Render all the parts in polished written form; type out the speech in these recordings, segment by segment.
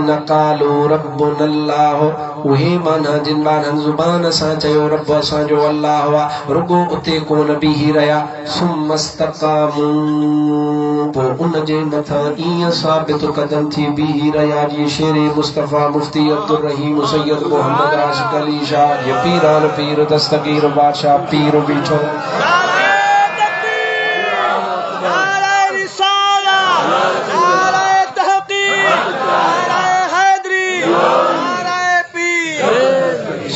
الذين قالوا ربنا الله وهي مانا جن بان زبان سا چيو رب اسا جو الله وا رگو اتي کون بيهي ريا ثم استقاموا پو ان جي مٿا اي ثابت قدم ٿي بيهي ريا جي شير مصطفى مفتي عبد الرحيم سيد محمد عاشق علي شاہ یہ پیران پیر دستگیر بادشاہ پیر بیٹھو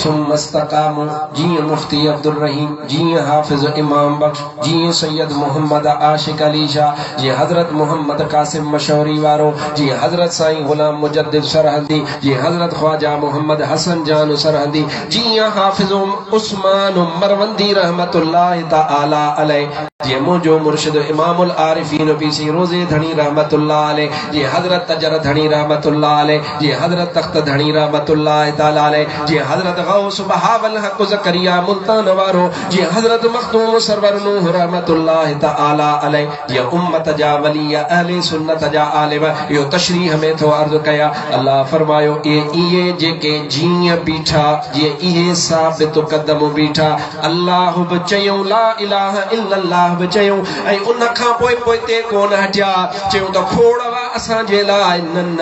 ثم استقاموا جی مفتی عبد الرحیم جی حافظ امام بخش جی سید محمد عاشق علی شاہ جی حضرت محمد قاسم مشوری وارو جی حضرت سائیں غلام مجدد سرحدی جی حضرت خواجہ محمد حسن جان سرحدی جی حافظ عثمان مروندی رحمت اللہ تعالی علیہ جی موجو مرشد امام العارفین پیسی روزے دھنی رحمت اللہ علیہ جی حضرت تجر دھنی رحمت اللہ علیہ جی حضرت تخت دھنی رحمت اللہ تعالی علیہ جی حضرت غوث بہاول الحق زکریا ملتان وارو جی حضرت مختوم سرور نوح رحمت اللہ تعالی علیہ جی امت جا ولی اہل سنت جا عالم یو تشریح میں تو عرض کیا اللہ فرمایو یہ جے کے جی بیٹھا یہ ثابت قدم بیٹھا اللہ بچیوں لا الہ الا اللہ بچیوں اے ان کھا پوئے پوئے تے کون ہٹیا چیوں تو کھوڑا اساں جے لائے نن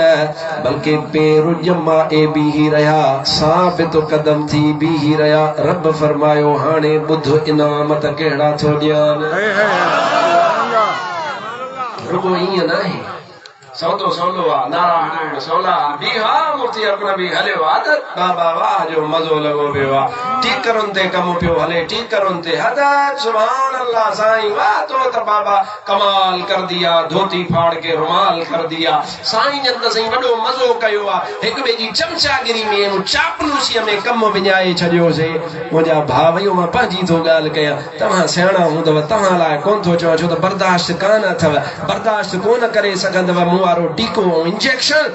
بلکہ پیر جمع اے بھی رہا ثابت قدم تھی بھی رہا رب فرمایو ہانے بدھ انعامت کہڑا تھو دیان رگو یہ نہیں سودو سولو نارا سولا بیہا مفتی اپنا بھی ہلے عادت بابا واہ جو مزو لگو بے واہ ٹھیک کرن تے کم پیو ہلے ٹھیک کرن تے حضرت سبحان اللہ سائیں واہ تو بابا کمال کر دیا دھوتی پھاڑ کے رومال کر دیا سائیں جن سائیں وڈو مزو کیو وا ایک بے جی چمچا گری میں چاپلوسی میں کم بنجائے چھڈیو سے مجا بھاویو ما پنجی تو گال کیا تمہاں سیاڻا ہوں تمہاں لا کون تو چو چھو برداشت کان تھو برداشت کون کرے سگند وارو ٹیکو انجیکشن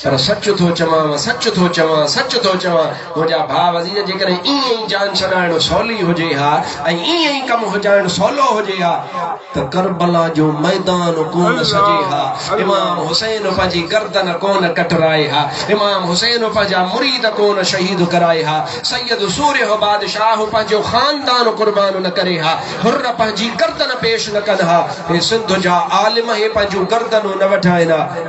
پر سچ تو چما سچ تو چما سچ تو چما مجا بھاو عزیز جے کرے این جان چھڈائڻ سولی ہو جے ہا این کم ہو جائण سولو ہو جے ہا تو کربلا جو میدان کون سجے ہا امام حسین پنجی گردن کون کٹرائے ہا امام حسین پنجا مرید کون شہید کرائے ہا سید سورہ بادشاہ پنجو خاندان قربان نہ کرے ہا حر پنجی گردن پیش نہ کن ہا سندھ جا عالم ہے پنجو گردن نہ وٹھائے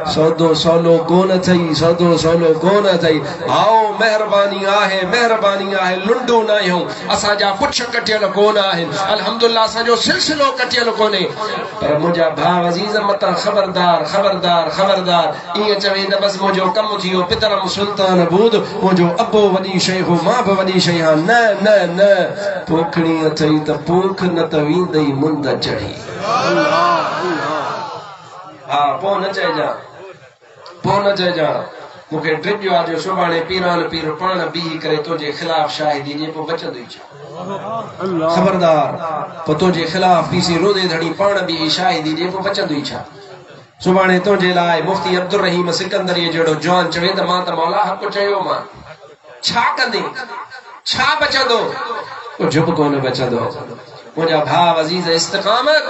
سودو سولو کون تھئی سودو سولو کون تھئی آؤ مہربانی آہے لنڈو نہ ہوں اسا جا پچھ کٹیل کون آہن الحمدللہ اسا جو سلسلو کٹیل کونے پر مجھا بھاو عزیز متا خبردار خبردار خبردار یہ چویں بس مجھو کم تھیو پترم سلطان بود مجھو ابو وڈی شیخ ماں بھی وڈی شیخ نہ نہ نہ پوکھنی تھئی تے پوکھ نہ تویندئی مند چڑھی ہاں پو نہ چاہے جا مکھے ڈرج جو آجو شبانے پیران پیر پان بھی کرے تو جے خلاف شاہدی جے پو بچن دوئی چا خبردار پو تو جے خلاف پیسی رو دے دھڑی پان بھی شاہدی جے پو بچن دوئی چا شبانے تو جے لائے مفتی عبد الرحیم سکندر یہ جڑو جوان چویں تا ماں تا مولا حق چاہیو ماں چھا کندے چھا بچن دو جھپ کون بچن دو مجھا بھاو عزیز استقامت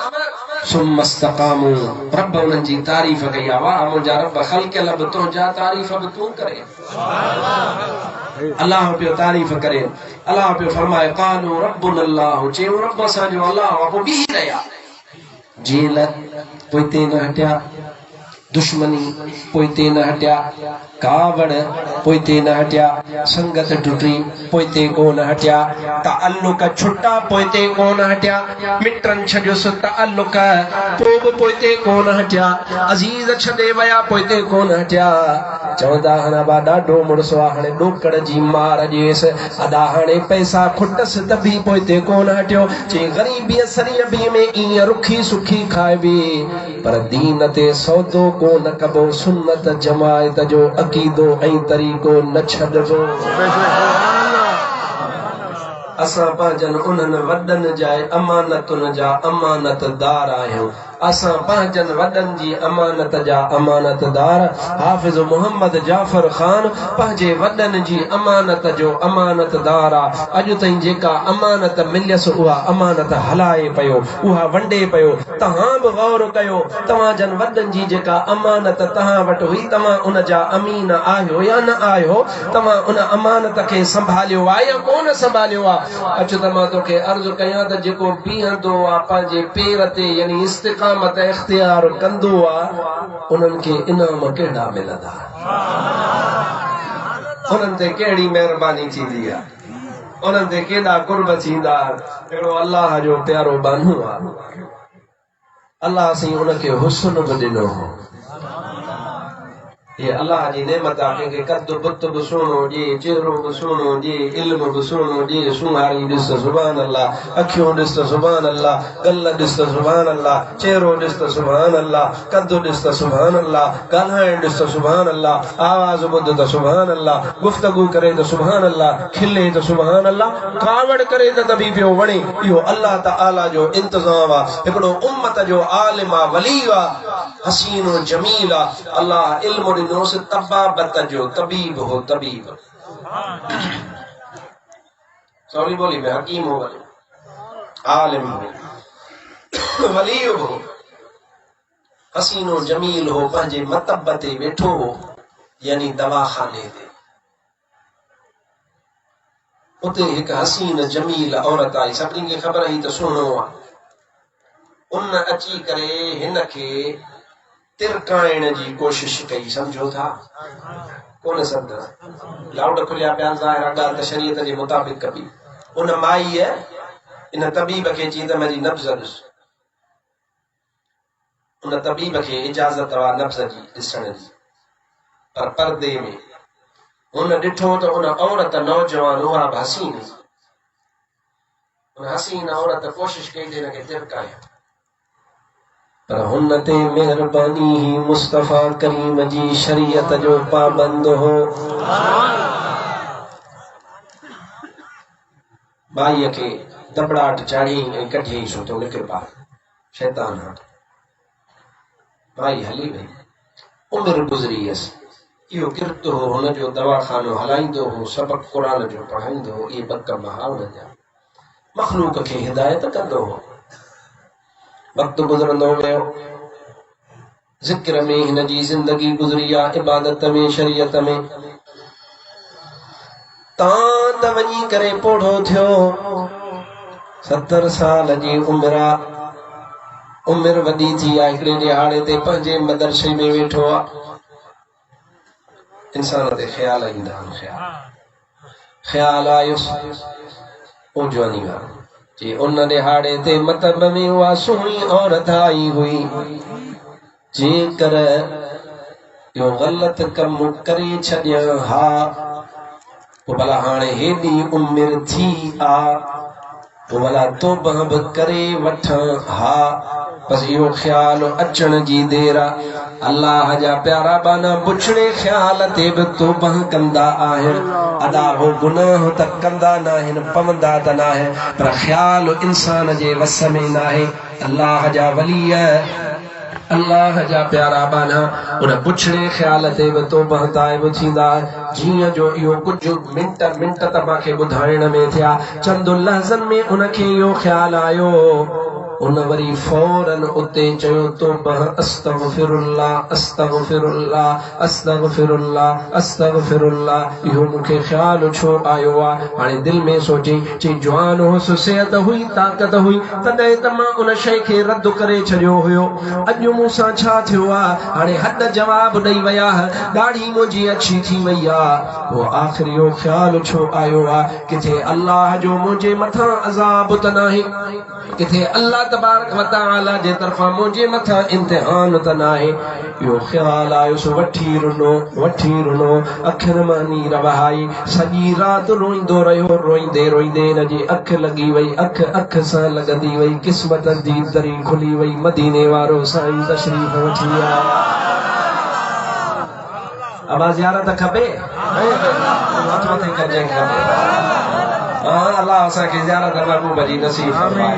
ثم استقاموا رب انہن جی تعریف کیا واہ مجھا رب خلق لب تو جا تعریف اب تو کرے اللہ پہ تعریف کرے اللہ پہ فرمائے قالوا ربنا اللہ چیو رب سا جو اللہ آپ بھی رہا جیلت پویتے نہ ہٹیا دشمنی پویتے نہ ہٹیا کاوڑ پویتے نہ ہٹیا سنگت ٹوٹی پویتے کو نہ ہٹیا تعلق چھٹا پویتے کو نہ ہٹیا مٹرن چھجس تعلق پوب پویتے کو نہ ہٹیا عزیز چھدے ویا پویتے کو نہ ہٹیا چودا ہنا باڈا ڈو مڑسوا ہنے ڈوکڑ جی مار جیس ادا ہنے پیسہ کھٹس تبھی پویتے کو نہ ہٹیو چے غریبی سری ابھی میں این رکھی سکھی کھائے بھی پر دین تے سودو کو نہ کبو سنت جماعت جو عقیدو این طریقو نہ چھڈو اساں پاجن انہن وڈن جائے امانتن جا امانت دار آہیوں असां पंहिंजनि वॾनि जी अमानत जा अमानतदार। हाफ़िज़ मोहम्मद जाफ़र ख़ान पंहिंजे वॾनि जी अमानत जो अमानतदार आहे। अॼु ताईं जेका अमानत मिलियसि उहा अमानत हलाए पियो, उहा वंडे पियो। तव्हां बि गौर कयो, तव्हां जन वॾनि जी जेका अमानत तव्हां वटि हुई, तव्हां उन जा अमीन आहियो या न आहियो? तव्हां उन अमानत खे संभालियो आहे या कोन संभालियो आहे? अचो त मां तोखे अर्ज़ु कयां त जेको बीहंदो आहे पंहिंजे पेर ते, यानी इस्तिक़ामत इख्तियार कंदो आहे, उन्हनि खे इनाम कहिड़ा मिलंदा, उन्हनि ते कहिड़ी महिरबानी थींदी आहे, उन्हनि ते केॾा कुर्ब थींदा। हिकिड़ो अलाह जो प्यारो बानू आहे, अल्लाह साईं उनखे हुस्न बि ॾिनो हो। ये अल्लाह जी नेमत आहे। कंहिंखे कद बुत बि सुहिणो ॾिए, चेहरो बि सुहिणो ॾिए, इल्म बि सुहिणो ॾिए, सुहारी ॾिस त सुभान अल्लाह, अखियूं ॾिस त सुभान अल्लाह, गल ॾिस त सुभान अल्लाह, चेहरो ॾिस त सुभान अल्लाह, कद ॾिस त सुभान अल्लाह, ॻाल्हाइण ॾिस त सुभान अल्लाह, आवाज़ ॿुध त सुभान अल्लाह, गुफ़्तगू करे त सुभान अल्लाह, खिले त सुभान अल्लाह, कावड़ करे त बि पियो वणे। इहो अल्लाह ताला जो इंतज़ाम आहे। हिकिड़ो उम्मत जो आलिम आहे, वली आहे, हसीन और जमील आहे। अल्लाह इल्म ॾिनोसि, तबाबत जो तबीब हो, तबीब सॉरी बोली में हकीम हो, आलिम हो, वली हो, हसीन और जमील हो, पंहिंजे मतब ते वेठो हो, यानी दवाखाने ते। उते हिकु हसीन जमील औरत आई, सभिनी खे ख़बर हुई त सुहिणो आहे। उन अची करे हिन खे तिरकाइण जी कोशिश कई, समझो था कोन सम्झा? लाउड खुलिया पिया, ज़ाहिर ॻाल्हि त शरीयत जे मुताबिक़ कबी। उन माईअ इन तबीब खे चई त मुंहिंजी नब्ज़ ॾिस। उन तबीब खे इजाज़त आहे नब्ज़ जी ॾिसण जी, पर पर्दे में। उन ॾिठो त उन औरत नौजवान, उहा बि हसीन, उन हसीन औरत कोशिश कई हिन खे तिरकाए, पर हुन ते मेहरबानी ही मुस्तफ़ा करीम जी शरीयत जो पाबंद हो। माईअ खे दबड़ाहट चाढ़ी ऐं कढी सुठो निकिर ॿाहिरि, शैतान हट। माई हली वई, उमिरि गुज़री वियसि। इहो किरत हो, हुनजो दवाखानो हलाईंदो हो, सबक़ क़ुरान जो पढ़ाईंदो हो। इहे ॿ कम हा हुन जा, मख़लूक खे हिदायत कंदो हो। वक़्तु गुज़रंदो वियो, ज़िक्र में हिन जी ज़िंदगी गुज़री आहे, इबादत में, शरीयत में। तां त वञी करे पोढ़ो थियो, 70 साल जी उमिरि आहे, उमिरि वॾी थी आहे। हिकिड़े ॾिहाड़े ते पंहिंजे मदरसे में वेठो आहे। इंसान ते ख़्याल ईंदा आहिनि, ख़्याल आयुसि, ओ जवानी वारो जी उन ॾिहाड़े ते मतब में उहा सुहिणी औरत आई हुई। जेकर इहो ग़लति कमु करे छॾियां हा, पोइ भला हाणे हेॾी उमिरि थी आहे, पोइ भला तौबह बि करे वठां हा। बस इहो ख़्याल अचण जी देर आहे। अल्लाह जा प्यारा बाना पुछड़े ख़्याल ते बि तौबह कंदा आहिनि। अदा हो गुनाह त कंदा न आहिनि, पवंदा त न आहिनि, पर ख़्याल इंसान जे वस में न आहे। अल्लाह जा वली, अल्लाह जा प्यारा बाना उन पुछड़े ख़्याल ते बि तौबह ताइब थींदा। जीअं जो इहो कुझु मिंट त मूंखे ॿुधाइण में थिया, चंद लहज़नि में उनखे इहो ख़्याल आयो। उन वरी फौरन उते चयो, तौबह अस्तगफिरुल्लाह अस्तगफिरुल्लाह अस्तगफिरुल्लाह अस्तगफिरुल्लाह। इहो मूंखे ख़्याल छो आयो आहे? हाणे दिलि में सोचे, चई जवान हुअसि, सिहत हुई, ताक़त हुई, तॾहिं त मां उन शइ खे रद्द करे छॾियो हुयो। अॼु मूंसां छा थियो आहे? हाणे हद जवाब ॾेई विया, ॾाढी मुंहिंजी अछी थी वई आहे। पोइ आख़िर इहो ख़्याल छो आयो आहे? किथे अल्लाह जो मुंहिंजे मथां अज़ाब त नाहे, किथे अल्लाह तबारक व तआला जे तरफ़ां मुंहिंजे मथां इम्तिहान त नाहे। इहो ख़्याल आयुसि, वठी रुनो, अखियुनि मां नीर वहाई, सॼी राति रोईंदो रहियो। रोईंदे रोईंदे हिन जी अखि लॻी वई, अख सां लॻंदी वई, क़िस्मत जी दरी खुली वई। मदीने वारो साईं तशरीफ़ वठी आया। अब ज़ियारत खपे, हथ मथे कजे खपे। अल्लाह असांखे ज़ियारत महबूब जी नसीब फरमाए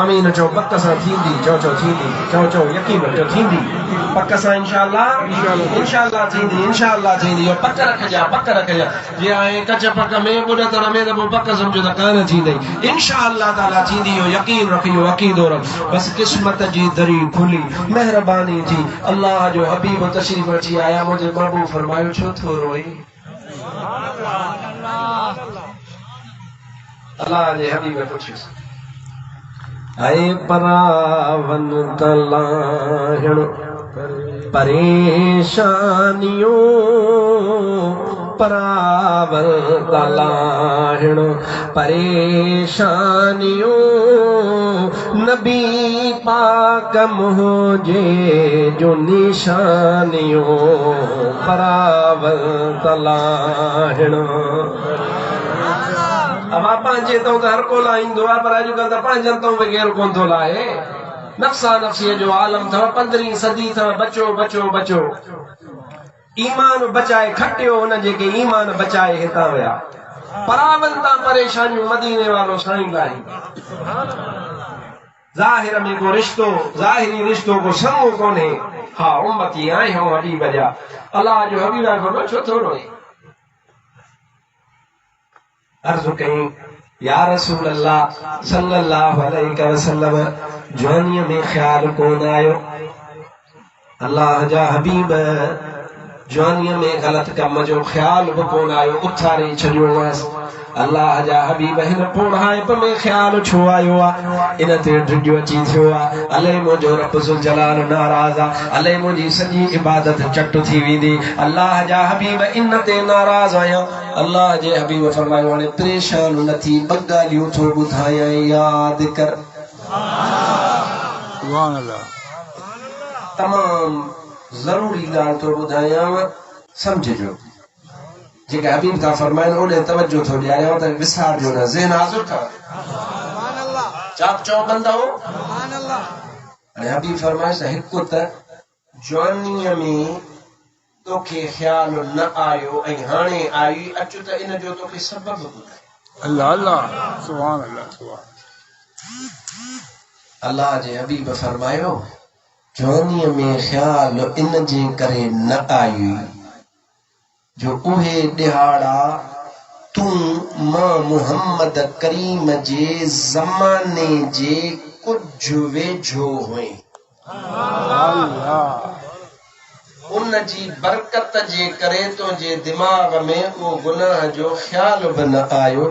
आमीन चो पक सां थींदी चो थींदी चो यकीन रखो थींदी पक सां इंशाअल्लाह थींदी यो पक रखजा जे आहे कच पक में बुढ़ तर में त पक समझो त कान थींदी इंशाअल्लाह ताला थींदी यो यकीन रखियो अकीदो रख बस किस्मत जी दरी खुली मेहरबानी थी अल्लाह जो हबीब तशरीफ अची आया मुझे महबूब फरमायो छो थो रोई अल्लाह जे हबीब ने पूछियो आए परावन तलाहण परेशानियों परावन तलाहण परेशानियों नबी पाक मुझे जो निशानियों परावन तलाहण अब आप पंहिंजे तो हर को लाईंदो आहे पर अॼुकल्ह त पंहिंजनि तो बग़ैर कोन थो लाहे नफ़्सा नफ़्सीअ जो आलम अथव 15वीं सदी अथव बचो ईमान बचाए खटियो उन जेके ईमान बचाए हितां विया परावन तां परेशानियूं मदीने वारो साईं लाई ज़ाहिर में को रिश्तो ज़ाहिरी रिश्तो को समूह कोन्हे हा उम्मती आए हो अड़ी बजा अल्लाह जो हबीब फरमायो छो थो रोए अर्ज कई या रसूल अल्लाह सल्लल्लाहु अलैहि वसल्लम जवानी में ख्याल कोन आयो अल्लाह जा हबीब जवानी में गलत कम जो ख्याल भी कोन आयो उथारे छड़ियो वस अल्लाह जा हबीब हिन पोढ़ाइप में ख्याल छो आयो इन ते ढिढियो अची थियो अले मुझो रब जुल जलाल नाराज़ अले मुझी सजी इबादत चट थी वेंदी अल्लाह जा हबीब इन ते नाराज़ आया अल्लाह जे हबीब फरमायो ने परेशान न थी बगालियो थो बुधाया याद कर सुभान अल्लाह तमाम जरूरी गाल तो बुधाया समझजो जेका हबीब का फरमाइन ओने तवज्जो थो ॾियारियो त विसार जो न ज़हन हाज़िर कर सुभान अल्लाह चाप चौकंदा हो सुभान अल्लाह अने हबीब फरमाइस हिकु त जवानीअ में तोखे ख्याल न आयो ऐं हाणे आई अचु त इन जो तोखे सबब ॿुधाए अल्लाह अल्लाह सुभान अल्लाह अल्लाह जे हबीब फरमायो जवानीअ में ख्याल इन जे करे न आई जो उहे दिहाड़ा तू मां मोहम्मद करीम जे ज़माने जे कुछ वेझो हुए उन जी बरकत जे करे तो जे दिमाग में वो गुनाह जो ख्याल भी न आयो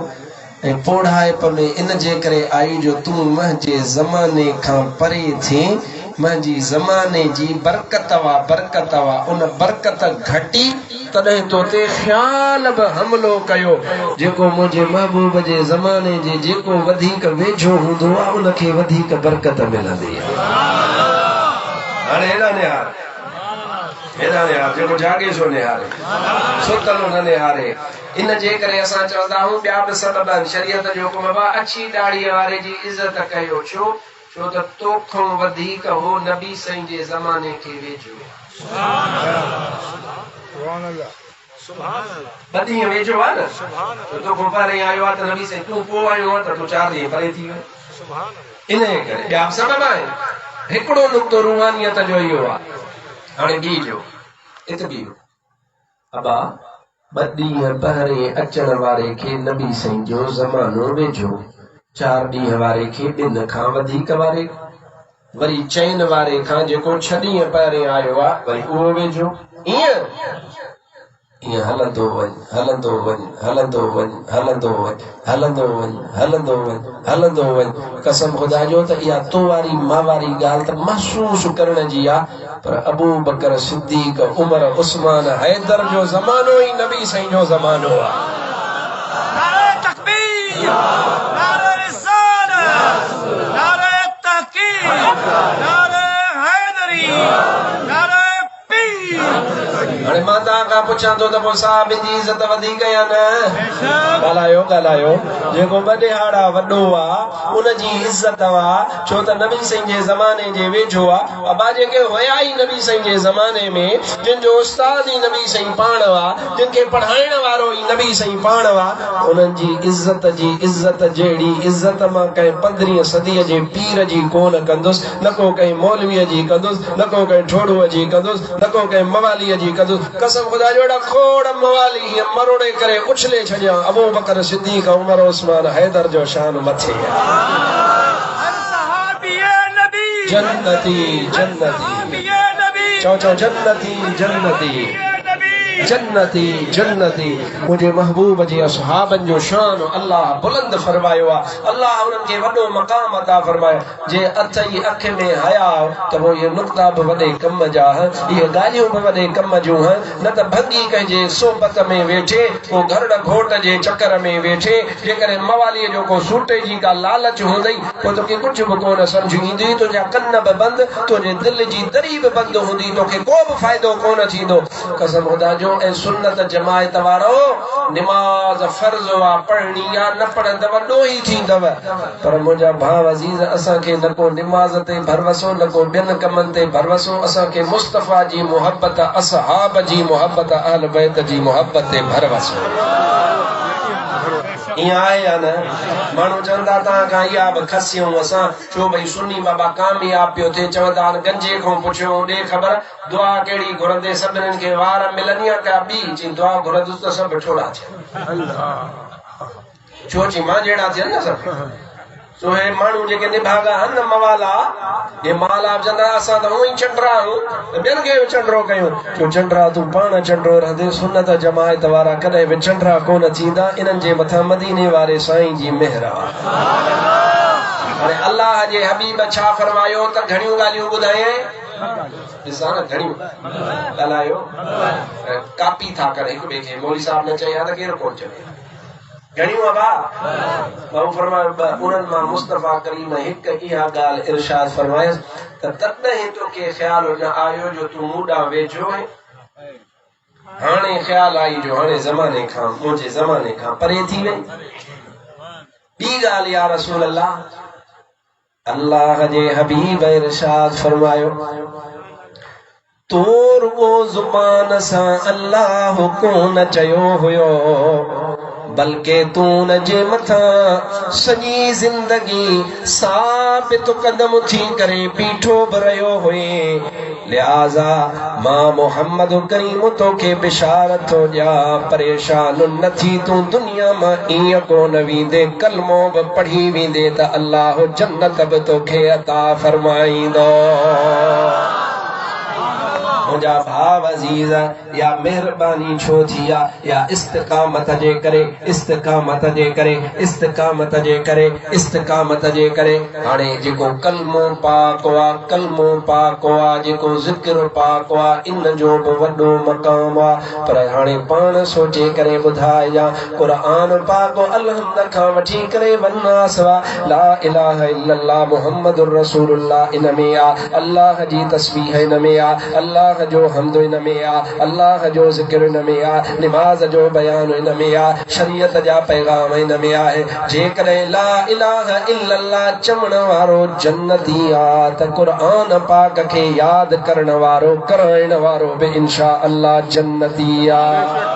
ऐं पोढ़ाइप में इन जे करे आई जो तू मुंहिंजे ज़माने खां परे थी मुंहिंजी ज़माने जी बरकत वा उन बरकत घटी तॾहिं तो ते ख्याल बि हमलो कयो जेको मुंहिंजे महबूब जे ज़माने जे जेको वधीक वेझो हूंदो आहे उनखे वधीक बरकत मिलंदी आहे हाणे हेॾा निहार जेको जागे सो निहारे सुतलो न निहारे इन जे करे असां चवंदा आहियूं ॿिया बि सबब आहिनि शरीयत जो हुकुम आहे अछी दाढ़ीअ वारे जी इज़त कयो छो त तोखां वधीक हो नबी साईं जे ज़माने खे वेझो बदी वेझो आहे न तो को परे आयो आहे त नबी साईं तूं पोइ आयो आहे त तूं 4 ॾींहं परे थी वियो इन करे ॿिया बि सबब आहिनि हिकिड़ो नुक़्तो रूहानियत जो इहो आहे हाणे ॿी जो इतबी अबा 2 ॾींहं पहिरें अचण वारे खे नबी साईं जो ज़मानो वेझो 4 ॾींहं वारे खे 2 खां वधीक वारे वरी चैन वारे खां जेको 6 ॾींहं पहिरें आयो आहे वरी उहो वेझो ईअं हलंदो वञ कसम खुदा जो त इहा तो वारी मां वारी ॻाल्हि त महसूस करण जी आहे पर अबू बकर सिद्दीक उमर उस्मान हैदर जो ज़मानो ई नबी साईं जो ज़मानो आहे नारे तकबीर नारे रिसालत नारे तहकीक नारे हैदरी नारे पीर हाणे मां तव्हां खां पुछां थो त पोइ साहिब जी इज़त वधीक या न? ॻाल्हायो ॻाल्हायो। जेको वॾेहाड़ा वॾो आहे उनजी इज़त आहे, छो त नबी साईं जे ज़माने जे वेझो आहे। अबा जेके हुया ई नबी साईं जे ज़माने में, जिनजो उस्ताद ई नबी साईं पाण हुआ, जिनखे पढ़ाइण वारो ई नबी साईं पाण हुआ, उन्हनि जी इज़त जहिड़ी इज़त मां कंहिं 15वीं सदीअ जे पीर जी कोन कंदुसि, न को कंहिं मौलवीअ जी कंदुसि, न को कंहिं ठोड़ूअ जी कंदुसि, न को कंहिं मवालीअ जी कंदुसि। कसम ख़ुदा जो एॾा खोड़ मवाली हीअं मरोड़े करे उछले छॾिया। अबू बकर सिद्दीक़, उमर, उस्मान, हैदर जो शान मथे जन्नती जन्नती चौ चौ जन्नती जन्नती जन्नती जन्नती। मुझे महबूब जी असहाबन जो शान अल्लाह बुलंद फरमायो आहे। अल्लाह उन्हनि खे वॾो मक़ाम अता फरमायो। जे अथई अख में हया त वो ये नुक्ता बि वॾे कम जा, ये ॻाल्हियूं बि वॾे कम जूं न त भंगी कंहिंजे सोबत में वेठे, को घरड़ घोट जे चक्कर में वेठे, जेकॾहिं मवालीअ जो को सूटे जी का लालच हूंदई पोइ तोखे कुझु बि कोन सम्झ ईंदी। तुंहिंजा कन बि बंदि, तुंहिंजे दिलि जी दरी बि बंदि हूंदी, तोखे को बि फ़ाइदो कोन थींदो। कसम ख़ुदा जो ऐं सुन्नत जमायत वारो, निमाज़ फर्ज़ वा पढ़णी या न पढ़ंदव ॾोह ई थींदव। पर मुंहिंजा भाउ अज़ीज़, असांखे न को निमाज़ ते भरवसो, न को ॿियनि कमनि ते भरवसो। असांखे मुस्तफ़ा जी मोहब्बत, असहाब जी मोहब्बत, अहल बैत जी मोहब्बत ते भरवसो। ईअं आहे या न? माण्हू चवंदा तव्हां खां इहा बि खसियूं असां, छो भई सुन्नी बाबा कामयाब पियो थिए। चवंदा आहिनि गंजे खां पुछियो ॾे ख़बर दुआ कहिड़ी घुरंदे, सभिनीनि खे वार मिलनि या का ॿी? चई दुआ घुरंदुसि त सभु ठोड़ा थियनि। छो चई मां जहिड़ा थियनि न सभु। सो हे माण्हू जेके निभागा आहिनि न मवाला, हे माला चवंदा असां त हूअं ई चंडरा आहियूं त ॿियनि खे चंडरो कयूं। छो चंडरा तूं पाण चंडरो रहंदे, सुन्नत जमायत वारा कॾहिं बि चंडरा कोन थींदा। इन्हनि जे मथां मदीने वारे साईं जी मेहर आहे। हाणे अल्लाह जे हबीब छा फरमायो त घणियूं ॻाल्हियूं ॿुधाए, ॾिसां न घणियूं ॻाल्हायो, कापी था करे हिक ॿिए खे। मौली साहब न चया त केरु कोन चवे घणियूं अबा। बाबू फरमायो उन्हनि मां मुस्तफ़ा करीम हिक इहा ॻाल्हि इरशाद फरमायसि त तॾहिं तोखे ख़्यालु न आयो जो तूं मूं ॾांहुं वेझो है। हाणे ख़्यालु आई जो हाणे ज़माने खां, मुंहिंजे ज़माने खां परे थी वई। ॿी ॻाल्हि या रसूल अल्लाह, अल्लाह जे हबीब इरशाद फरमायो तोर वो ज़ुबान सां अल्लाह कोन चयो हुयो, बल्कि तू न जे मथां सॼी ज़िंदगी साबित कदम थी करे बीठो बि रहियो हुए। लिहाज़ा मां मोहम्मद करीम तोखे बिशारत थो ॾियां, परेशान न थी तूं दुनिया मां ईअं कोन वेंदे, कलमो बि पढ़ी वेंदे त अल्लाह जन्नत बि तोखे अता फरमाईंदो। मुंहिंजा भाउ अज़ीज़, या मेहरबानी छो थी आहे, या इस्तिक़ामत जे करे, इस्तिक़ामत जे करे, इस्तिक़ामत जे करे, इस्तिक़ामत जे करे। हाणे जेको कलमो पाक आहे, कलमो पाक आहे, जेको ज़िक्र पाक आहे, इन जो बि वॾो मक़ाम आहे। पर हाणे पाण सोचे करे ॿुधाइजां, क़ुरान पाक अलहम्द खां वठी करे वन्नास ला इलाहा इल्लल्लाह मुहम्मदुर रसूलुल्लाह इन में आहे, अल्लाह जी तस्बीह इन में आहे, अल्लाह जो हम्द इन में आहे, अल्लाह जो ज़िक्र इन में आहे, निमाज़ जो बयान इन में आहे, शरीयत जा पैगाम इन में आहे। जेकॾहिं ला इलाहा इल्लल्लाह चवण वारो जन्नती आहे त क़ुरान पाक खे यादि करण वारो, कराइण वारो बि इंशा अल्लाह जन्नती आहे।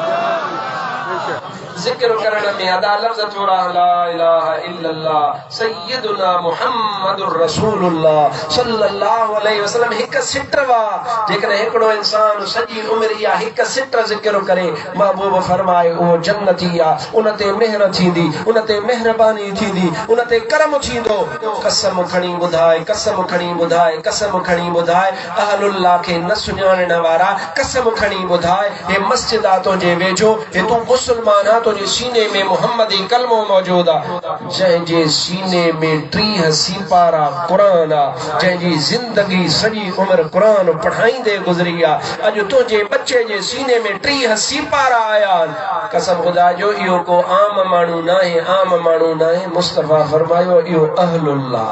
ज़िक्र करण में अदा लफ्ज़ थोड़ा, ला इलाहा इल्लल्लाह सय्यदुना मुहम्मदुर रसूलुल्लाह सल्लल्लाहु अलैहि वसल्लम हिक सिट वा। जेकॾहिं हिकिड़ो इंसान सॼी उमिरि इहा हिक सिट ज़िक्र करे, महबूब फरमाए उहो जन्नती आहे। उन ते मेहर थींदी, उन ते मेहरबानी थींदी, उन ते करम थींदो। कसम खणी ॿुधाए, कसम खणी ॿुधाए, कसम खणी ॿुधाए, अहलुल्लाह खे न सुञाणण वारा कसम खणी ॿुधाए, हे मस्जिद आहे तुंहिंजे वेझो, हे तूं मुस्लमान आहे, तुंहिंजे सीने में मुहम्मदी कलमो मौजूद आहे, जंहिंजे सीने में 30 सिपारा क़ुरान आहे, जंहिंजी ज़िंदगी सॼी उमिरि क़ुरान पढ़ाईंदे गुज़री आहे। अॼु तुंहिंजे बच्चे जे सीने में 30 सिपारा आया आहिनि। कसम ख़ुदा जो इहो को आम माण्हू न आहे, आम माण्हू न आहे। मुस्तफ़ा फरमायो इहो अहलुल्लाह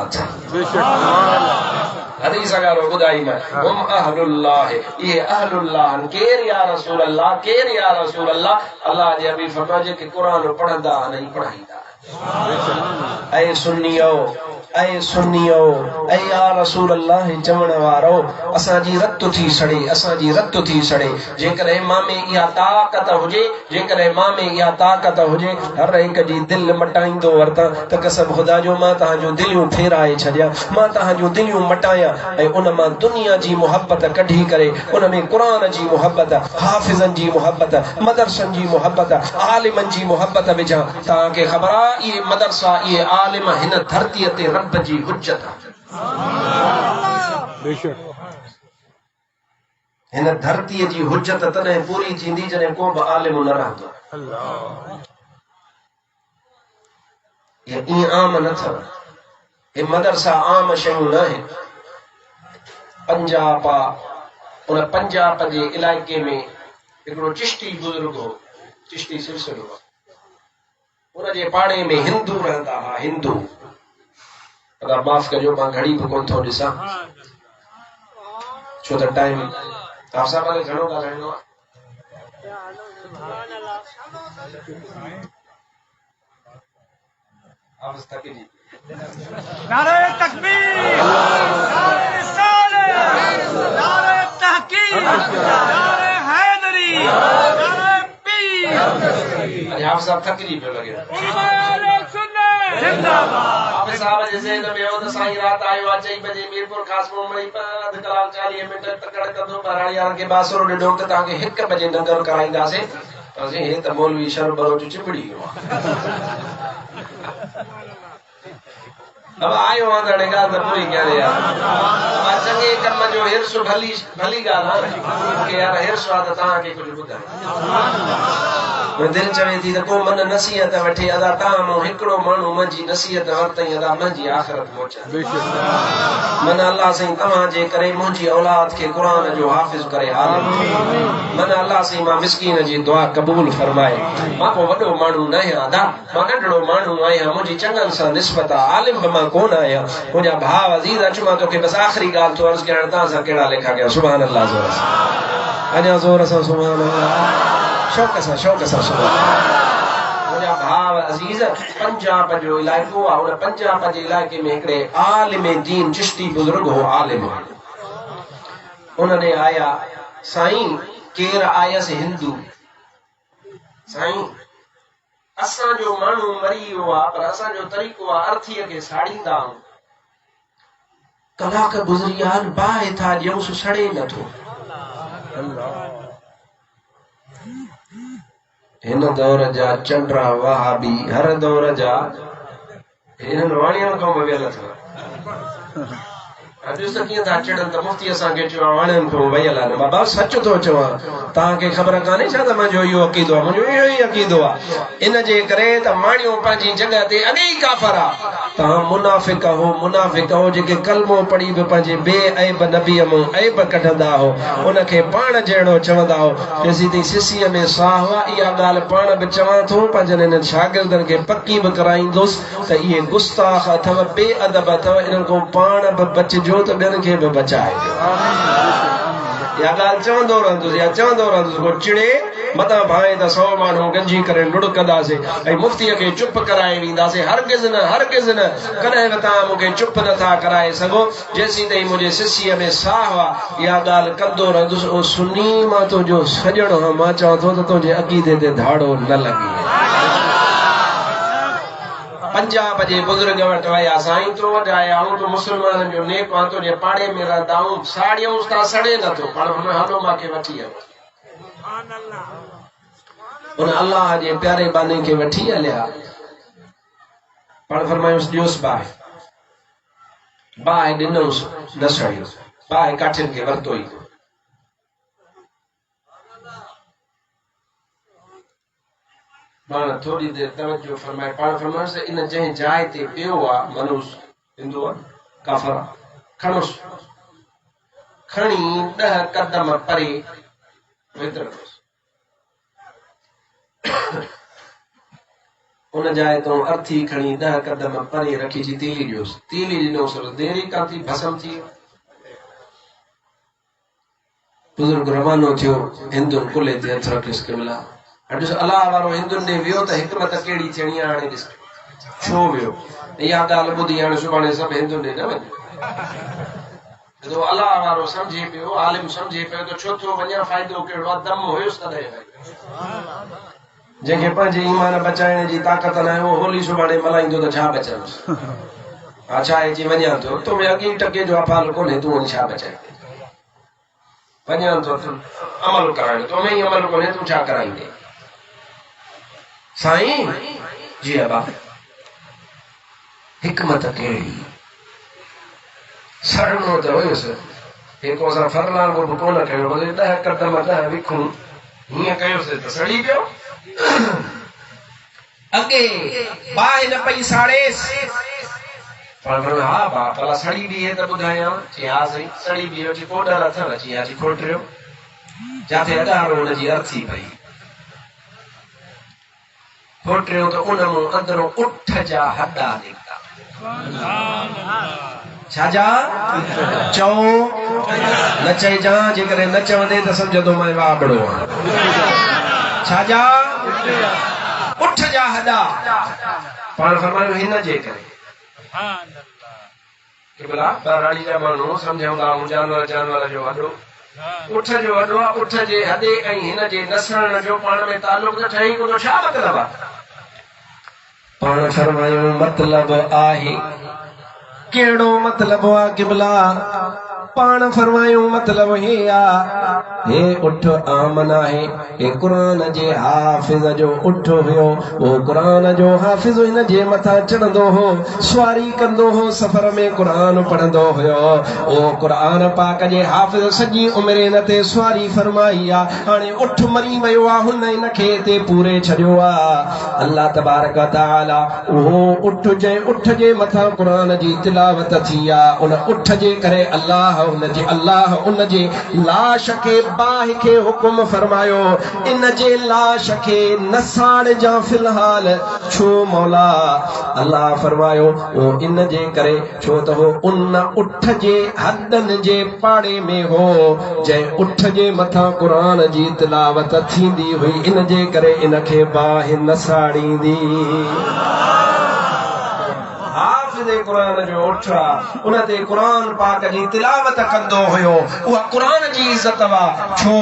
हदीस गारो बुधाई मैं हम अहलुल्लाह ये अहलुल्लाह केर या रसूल अल्लाह केर या रसूल अल्लाह अल्लाह जे अभी फरमाए कि कुरान पढ़ंदा नहीं पढ़ाईंदा ऐ सुन्नियो ऐ या रसूल अल्लाह चवण वारो असांजी रत थी सड़े जेकरे मां में इहा ताकत हुजे हर एक जी दिल मटाईंदो वरता त कसम खुदा जो मां तहां जो दिलियूं फेराए छडिया मां तहां जो दिलियूं मटाया ऐं उन मां दुनिया जी मोहब्बत कढी करे उन में कुरान जी मोहब्बत हाफिज़न जी मोहब्बत मदरसन जी मोहब्बत आलिमन जी मोहब्बत विझा तहां के ख़बर आ ये मदरसा ये आलिम हिन धरती ते रब जी हुज्जत बेशक हिन धरती जी हुज्जत तने पूरी थींदी जने को बि आलिम न रहंदो ये ई आम न था ये मदरसा आम शयूं न है पंजाब उन पंजाब जे इलाके में एकड़ो चिश्ती बुजुर्ग हो चिश्ती सिलसिलो उन जे पाड़े में हिंदू रहंदा हा हिंदू अगर माफ कजो मां घड़ी भी कोन थो ॾिसां छो त टाइम आप साहब खे घणो ॻाल्हाइणो आहे आप थकी जी नारे तकबीर नारे रिसालत नारे तहकीक नारे हैदरी नारे पीर अरे आप साहब थकी जी पे लगे उम्मत सुन्नत जिंदाबाद आप साहब जैसे तो बेहो तो साईं रात आयो आ 4 बजे मीरपुर खास मुंबई पर अध कलाक 40 मिनट तकड़ कंदो बराड़ी यार के बासरो ॾिढो त ताके 1 बजे नगर कराईंदासे असीं हे त मौलवी शर बरोच चिपड़ी अब आयो आंदड़े गा त पूरी करे यार मां चंगे कम जो हिरस भली गाल के यार हिरस आ त तां के कुछ बुधाए दिल चवे थी त को मन नसीहत वठे अदा तां मो हिकड़ो माण्हू मंजी नसीहत वरतई अदा मंजी आखिरत पहुचा मन अल्लाह से तव्हां जे करे मुंजी औलाद के कुरान जो हाफिज करे आलिम मन अल्लाह से मां मिस्कीन जी दुआ कबूल फरमाए मां को वडो माण्हू न आहियां अदा मां नंढड़ो माण्हू आहियां मुंजी चंगन सां निस्बत आहे आलिम बि मां कोन आहियां मुंहिंजा भाउ अज़ीज़ अचु मां तोखे बसि आख़िरी ॻाल्हि थो अर्ज़ु कयां तव्हां सां कहिड़ा लेखा कया सुभान अल्लाह ज़ोर सां अञा ज़ोर सां सुभान अल्लाह शौक़ सां सुभान मुंहिंजा भाउ अज़ीज़ पंजाब जो इलाइक़ो आहे उन पंजाब जे इलाइक़े में हिकिड़े आलिम दीन चिश्ती बुज़ुर्ग हो आलिम उन्हनि आया साईं केरु आयसि हिंदू साईं असांजो माण्हू मरी वियो आहे पर असांजो तरीक़ो आहे अर्थीअ खे साड़ींदा आहियूं कलाक गुज़री आहिनि बाहि था ॾियूंसि सड़े नथो हिन दौर जा चंड्रा वहाबी हर दौर जा हिननि वाणियुनि खां बि वियल अथव अॼु त कीअं था अचनि त मुफ़्ती असांखे चयो आहे वाणियुनि खां वियल आहिनि बाबा सच थो चवां तव्हांखे ख़बर कान्हे छा त मुंहिंजो इहो अक़ीदो आहे मुंहिंजो इहो ई अक़ीदो आहे इन जे करे त माणियूं पंहिंजी जॻह ते अॻे ई काफ़र आहे तव्हां मुनाफ़िक हो जेके कलमो पढ़ी बि पंहिंजे ॿिए ऐब नबीअ मां ऐब कढंदा हो उनखे पाण जहिड़ो चवंदा हो जेसीं ताईं सिसीअ में साहु आहे इहा ॻाल्हि पाण बि चवां थो पंहिंजनि हिननि शागिर्दनि खे पकी बि कराईंदुसि त इहे गुस्ताख अथव बेअदब अथव इन्हनि खां पाण बि बचिजो त ॿियनि खे बि बचाए इहा ॻाल्हि चवंदो रहंदुसि को चिड़े मतां भाए त 100 माण्हू गंजी करे लुड़कंदासीं ऐं मुफ़्तीअ खे चुप कराए वेंदासीं हरगिज़ न कॾहिं बि तव्हां मूंखे चुप नथा कराए सघो जेसीं ताईं मुंहिंजे सिसीअ में साहु आहे इहा ॻाल्हि कंदो रहंदुसि ओ सुनी मां तुंहिंजो सॼणो मां चवां थो त तुंहिंजे अक़ीदे ते धाड़ो न लॻे पंजाब जे बुजुर्ग वटि विया साईं तो वटि आया आहियूं तो मुस्लमाननि जो नेक आहे तुंहिंजे पाड़े में रहंदा आहियूं साड़ियूं था सड़े नथो पर हुन हलो मूंखे वठी आयो उन अल्लाह जे प्यारे बाने खे वठी हलिया पाण फरमायोसि ॾियोसि बाहि ॾिनोसि न सड़ियो बाहि काठियुनि खे वरितो ई पाण थोड़ी देर तवज्जो फरमाए पाण फरमायोसि इन जंहिं जाइ ते पियो आहे मनुष्य हिंदू आहे काफ़र खणोसि खणी 10 कदम परे उन जाइ तो अर्थी खणी 10 कदम परे रखी जी तीली ॾियोसि तीली ॾिनोसि देरी कान थी भस्म थी बुजुर्ग रवानो थियो हिंदुन कुले ते हथ रखिस के मिला अॼु अलाह वारो हिंदुन ॾे वियो त हिकमत कहिड़ी थियणी आहे हाणे ॾिस छो वियो इहा ॻाल्हि ॿुधी हाणे सुभाणे सभु हिंदुन ॾे न वञे जो अलाह वारो समझे पियो आलिम समझे पियो त छो थो वञा फ़ाइदो कहिड़ो आहे दम हुयुसि तॾहिं जंहिंखे पंहिंजे ईमान बचाइण जी ताक़त न आहे उहो होली सुभाणे मल्हाईंदो त छा बचायोसि अच्छा है जी वञा थो तो में अॻे टके जो अफ़ाल कोन्हे तूं वञी छा बचाए वञा थो अमल कराइण तो में ई अमल कोन्हे तूं छा कराईंदे साईं जी अबा हिकमत कहिड़ी सड़नो त हुयुसि हिकु असां फरलांगो बि कोन कयो भले 10 कदम 10 विखूं हीअं कयोसीं त सड़ी पियो अॻे बाहि न पई साड़ेसि पर हा बा भला सड़ी बीहे त ॿुधायां चई हा साईं सड़ी बीहो चई कोडर अथव चई हा जी खोटरियो जिथे अॾारो हुनजी अर्थी पई खोटरियो त उन मूं अंदरों उठ जा हॾा निकिता छाजा चओ न चइजां जेकॾहिं न चवंदे त सम्झंदो मां वाबड़ो आहियां छाजा उठ जा हॾा पाण फरमायो हिन जे करे राणी जा माण्हू सम्झूं था जानवर जो वॾो उठ जो वॾो आहे उठ जे हॾे ऐं हिन जे नसण जो पाण में तालुक त ठही कोन छा मतिलब आहे पाण फरमायो मतलब आहे कहिड़ो मतलब आहे क़िबला पाण फरमायो मतलब हे हे उठ आमन आहे हे क़ुरान जे हाफ़िज़ जो उठ हुयो वो क़ुरान जो हाफ़िज़ हिन जे मथां चढ़ंदो हो सवारी कंदो हो सफ़र में क़ुरान पढ़ंदो हुयो ओ क़ुरान पाक जे हाफ़िज़ सॼी उमिरि हिन ते सवारी फरमाई आहे हाणे उठ मरी वियो आहे हुन हिन खे ते पूरे छॾियो आहे अल्लाह तबारक व तआला उहो उठ जे मथां क़ुरान जी तिलावत थी आहे उन उठ जे करे अल्लाह उन जे लाश खे बाहि खे हुकुम फरमायो इन जे लाश खे न साड़जा फिलहाल छो मौला अल्लाह फरमायो ओ इन जे करे छो त हो उन उठ जे हदन जे पाड़े में हो जंहिं उठ जे मथां क़ुरान जी तिलावत थींदी हुई इन जे करे इन खे बाहि न साड़ींदी क़ुरान जो उठ उन ते क़ुरान पाक जी तिलावत कंदो हुयो उहा क़ुरान जी इज़त वा छो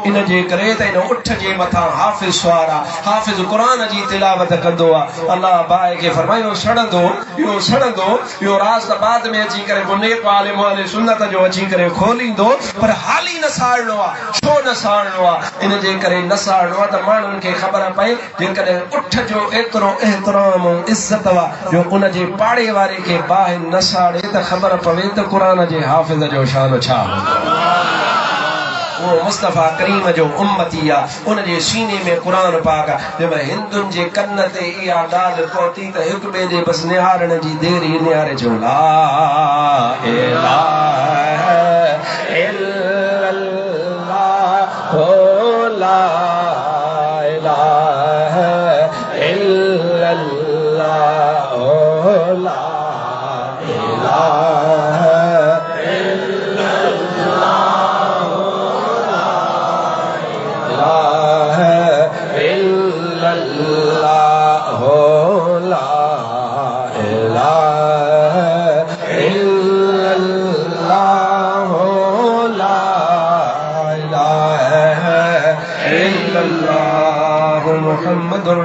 इन जे करे त इन उठ जे मथां हाफ़िज़ वारा हाफ़िज़ क़ुरान जी तिलावत कंदो आहे अल्लाह बाहि खे फरमायो सड़ंदो इहो राज़ त बाद में अची करे को नेक आलिम वाले सुन्नत जो अची करे खोलींदो पर हाली न साड़णो आहे छो न साड़णो आहे इन जे करे न साड़णो आहे त माण्हुनि खे ख़बर पए जेकॾहिं उठ जो एतिरो एहतराम इज़त वा जो उन जे पाड़े वारे के बाहि न साड़े त ख़बर पवे त क़ुरान जे हाफ़िज़ जो शान छा वो मुस्तफ़ा करीम जो उम्मती आहे उन जे सीने में क़ुरान पाक जब हिंदुनि जे कन ते इहा ॻाल्हि पहुती त हिक ॿिए जे बसि निहारण जी देरि ई निहारे चयो ला इलाहा इल्लल्लाह ओ ला इलाहा इल्लल्लाह ओ ला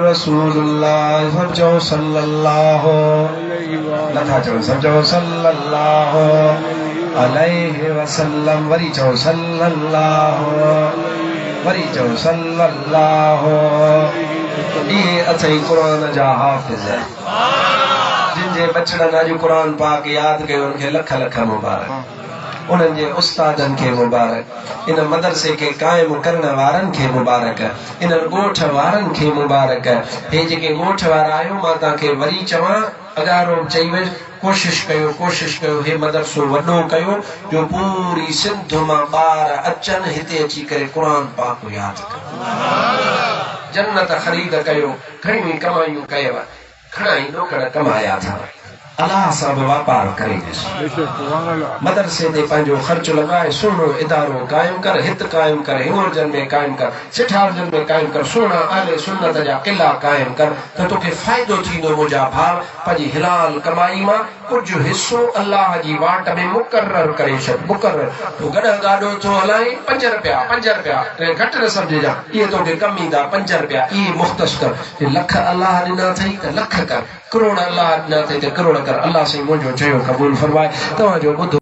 रसूलुल्लाह समझो सल्लल्लाहु नथा चओ समझो सल्लल्लाहु अलैहि वसल्लम वरी चओ सल्लल्लाहु वरी चओ सल्लल्लाहु ये अथई क़ुरान जा हाफ़िज़ जिन जे बचड़नि अॼु क़ुरान पाक यादि कयो उनखे लख लख मुबारक उन्हनि जे उस्तादनि खे मुबारक इन मदरसे खे क़ाइमु करण वारनि खे मुबारक इन ॻोठ वारनि खे मुबारक हे जेके ॻोठ वारा आहियो मां तव्हांखे वरी चवां अगारो चई वञ कोशिश कयो हे मदरसो वॾो कयो जो पूरी सिंध मां ॿार अचनि हिते अची करे क़ुरान पाक यादि कयो जन्नत ख़रीद कयो घणी कमाइयूं कयव घणा ई ॾोकड़ कमाया था अल्लाह सां वापार करे ॾिस मदरसे ते पंहिंजो ख़र्च लॻाए सुहिणो इदारो क़ाइमु कर हित क़ाइमु कर हिंगोरजन में क़ाइमु कर सिठारजन में क़ाइमु कर सुहिणा अहले सुन्नत जा क़िला क़ाइमु कर त तोखे फ़ाइदो थींदो मुंहिंजा भाउ पंहिंजी हिलाल कमाई मां कुझु हिसो अल्लाह जी वाट में मुक़ररु करे छॾ मुक़ररु तूं गॾु गाॾो थो हलाई 5 रुपया घटि न सम्झिजां इहे तोखे कमु ईंदा 5 रुपया इहे मुख़्तस कर लख अल्लाह ॾिना अथई त लख कर करोड़ अल्लाह ॾिना अथई त करोड़ कर अल्लाह साईं मुंहिंजो चयो क़बूल फरमाए तव्हांजो ॿुधो